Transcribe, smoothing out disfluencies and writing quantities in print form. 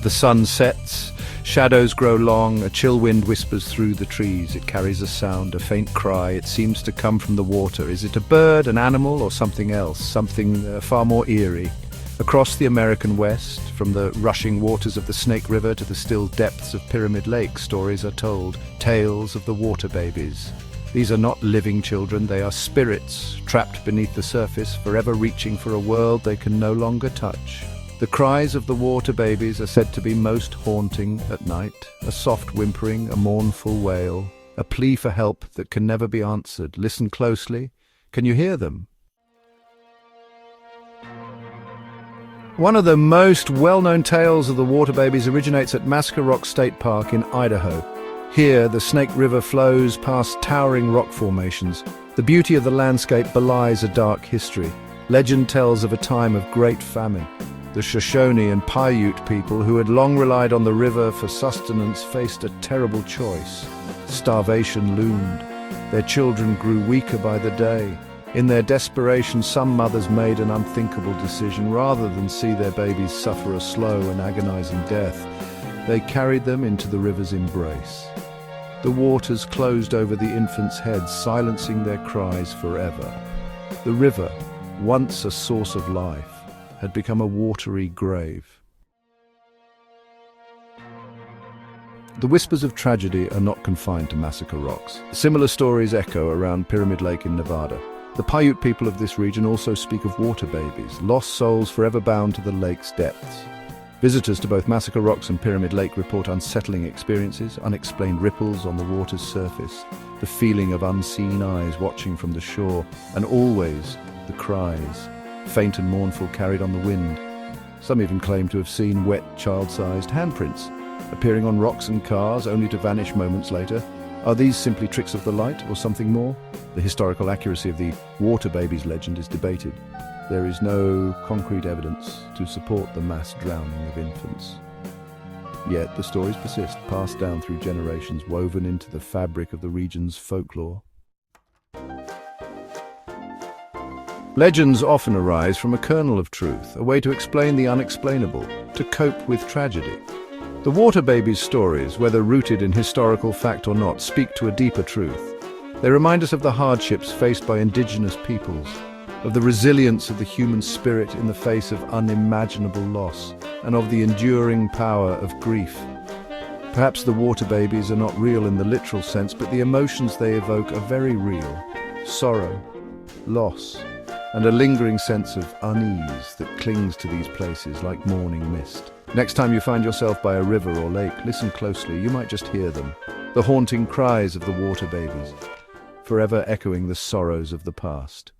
The sun sets, shadows grow long, a chill wind whispers through the trees. It carries a sound, a faint cry. It seems to come from the water. Is it a bird, an animal, or something else? Something far more eerie. Across the American West, from the rushing waters of the Snake River to the still depths of Pyramid Lake, stories are told, tales of the water babies. These are not living children, they are spirits trapped beneath the surface, forever reaching for a world they can no longer touch. The cries of the water babies are said to be most haunting at night, a soft whimpering, a mournful wail, a plea for help that can never be answered. Listen closely. Can you hear them? One of the most well-known tales of the water babies originates at Massacre Rock State Park in Idaho. Here, the Snake River flows past towering rock formations. The beauty of the landscape belies a dark history. Legend tells of a time of great famine. The Shoshone and Paiute people, who had long relied on the river for sustenance, faced a terrible choice. Starvation loomed. Their children grew weaker by the day. In their desperation, some mothers made an unthinkable decision. Rather than see their babies suffer a slow and agonizing death, they carried them into the river's embrace. The waters closed over the infants' heads, silencing their cries forever. The river, once a source of life, had become a watery grave. The whispers of tragedy are not confined to Massacre Rocks. Similar stories echo around Pyramid Lake in Nevada. The Paiute people of this region also speak of water babies, lost souls forever bound to the lake's depths. Visitors to both Massacre Rocks and Pyramid Lake report unsettling experiences, unexplained ripples on the water's surface, the feeling of unseen eyes watching from the shore, and always the cries, faint and mournful, carried on the wind. Some even claim to have seen wet, child-sized handprints appearing on rocks and cars only to vanish moments later. Are these simply tricks of the light or something more? The historical accuracy of the water babies legend is debated. There is no concrete evidence to support the mass drowning of infants. Yet the stories persist, passed down through generations, woven into the fabric of the region's folklore. Legends often arise from a kernel of truth, a way to explain the unexplainable, to cope with tragedy. The water babies' stories, whether rooted in historical fact or not, speak to a deeper truth. They remind us of the hardships faced by indigenous peoples, of the resilience of the human spirit in the face of unimaginable loss, and of the enduring power of grief. Perhaps the water babies are not real in the literal sense, but the emotions they evoke are very real. Sorrow, loss, and a lingering sense of unease that clings to these places like morning mist. Next time you find yourself by a river or lake, listen closely. You might just hear them, the haunting cries of the water babies, forever echoing the sorrows of the past.